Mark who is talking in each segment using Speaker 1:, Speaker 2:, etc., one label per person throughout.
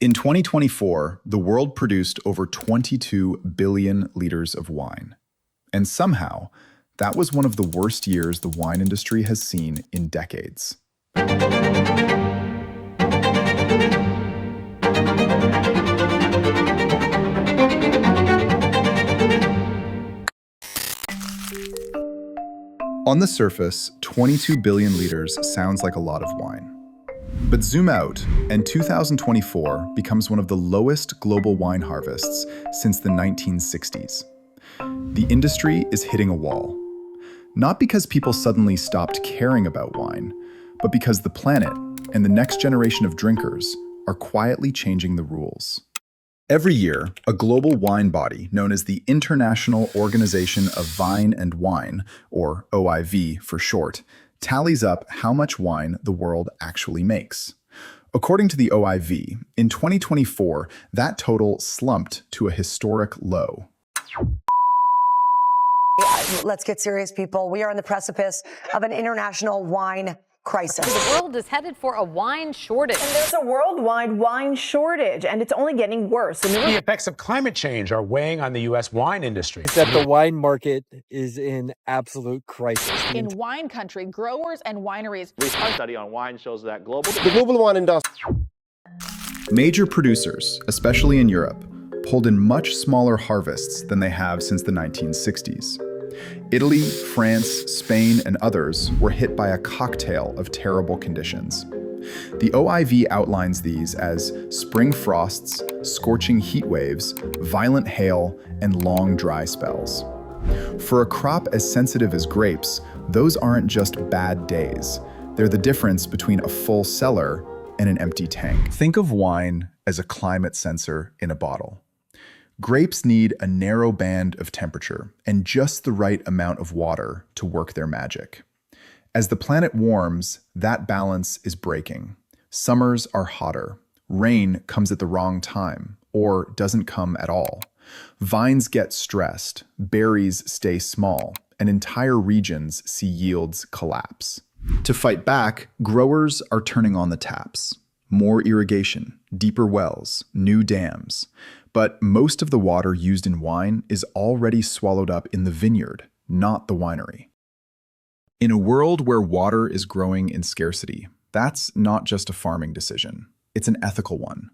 Speaker 1: In 2024, the world produced over 22 billion liters of wine. And somehow, that was one of the worst years the wine industry has seen in decades. On the surface, 22 billion liters sounds like a lot of wine. But zoom out, and 2024 becomes one of the lowest global wine harvests since the 1960s. The industry is hitting a wall. Not because people suddenly stopped caring about wine, but because the planet and the next generation of drinkers are quietly changing the rules. Every year, a global wine body known as the International Organization of Vine and Wine, or OIV for short, tallies up how much wine the world actually makes. According to the OIV, in 2024, that total slumped to a historic low.
Speaker 2: Let's get serious, people. We are on the precipice of an international wine crisis.
Speaker 3: The world is headed for a wine shortage.
Speaker 4: And there's a worldwide wine shortage, and it's only getting worse.
Speaker 5: The effects of climate change are weighing on the U.S. wine industry.
Speaker 6: That the wine market is in absolute crisis.
Speaker 7: In wine country, growers and wineries.
Speaker 8: Recent study on wine shows that
Speaker 9: the global wine industry.
Speaker 1: Major producers, especially in Europe, pulled in much smaller harvests than they have since the 1960s. Italy, France, Spain, and others were hit by a cocktail of terrible conditions. The OIV outlines these as spring frosts, scorching heat waves, violent hail, and long dry spells. For a crop as sensitive as grapes, those aren't just bad days. They're the difference between a full cellar and an empty tank. Think of wine as a climate sensor in a bottle. Grapes need a narrow band of temperature and just the right amount of water to work their magic. As the planet warms, that balance is breaking. Summers are hotter. Rain comes at the wrong time, or doesn't come at all. Vines get stressed, berries stay small, and entire regions see yields collapse. To fight back, growers are turning on the taps. More irrigation, deeper wells, new dams. But most of the water used in wine is already swallowed up in the vineyard, not the winery. In a world where water is growing in scarcity, that's not just a farming decision. It's an ethical one.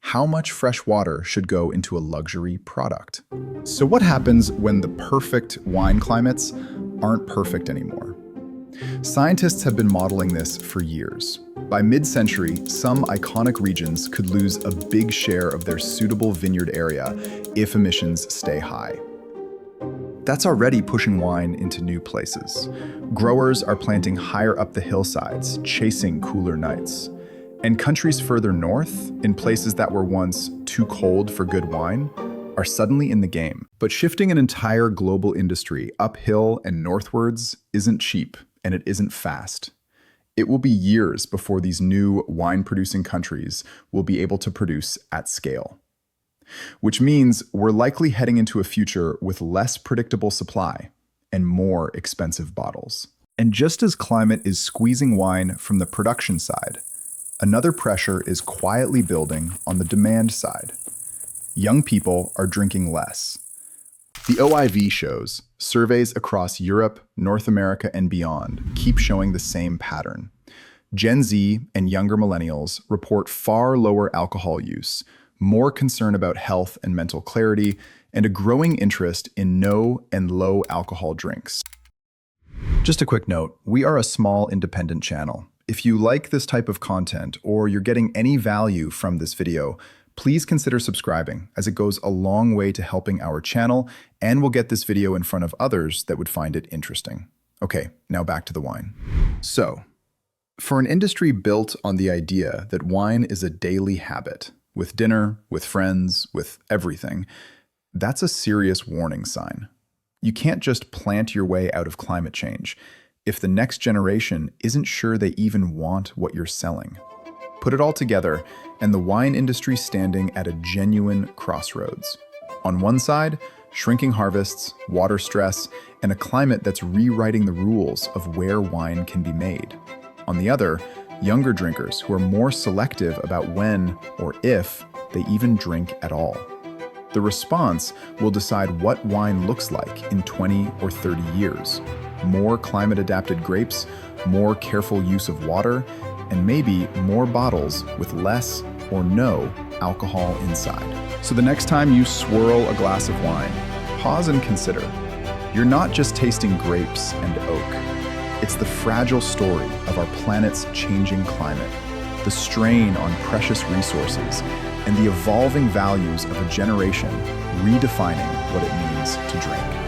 Speaker 1: How much fresh water should go into a luxury product? So what happens when the perfect wine climates aren't perfect anymore? Scientists have been modeling this for years. By mid-century, some iconic regions could lose a big share of their suitable vineyard area if emissions stay high. That's already pushing wine into new places. Growers are planting higher up the hillsides, chasing cooler nights. And countries further north, in places that were once too cold for good wine, are suddenly in the game. But shifting an entire global industry uphill and northwards isn't cheap, and it isn't fast. It will be years before these new wine-producing countries will be able to produce at scale. Which means we're likely heading into a future with less predictable supply and more expensive bottles. And just as climate is squeezing wine from the production side, another pressure is quietly building on the demand side. Young people are drinking less. The OIV shows surveys across Europe, North America, and beyond keep showing the same pattern. Gen Z and younger millennials report far lower alcohol use, more concern about health and mental clarity, and a growing interest in no and low alcohol drinks. Just a quick note, we are a small independent channel. If you like this type of content or you're getting any value from this video, please consider subscribing, as it goes a long way to helping our channel and will get this video in front of others that would find it interesting. Okay, now back to the wine. So, for an industry built on the idea that wine is a daily habit, with dinner, with friends, with everything, that's a serious warning sign. You can't just plant your way out of climate change if the next generation isn't sure they even want what you're selling. Put it all together, and the wine industry standing at a genuine crossroads. On one side, shrinking harvests, water stress, and a climate that's rewriting the rules of where wine can be made. On the other, younger drinkers who are more selective about when or if they even drink at all. The response will decide what wine looks like in 20 or 30 years. More climate-adapted grapes, more careful use of water, and maybe more bottles with less or no alcohol inside. So the next time you swirl a glass of wine, pause and consider. You're not just tasting grapes and oak. It's the fragile story of our planet's changing climate, the strain on precious resources, and the evolving values of a generation redefining what it means to drink.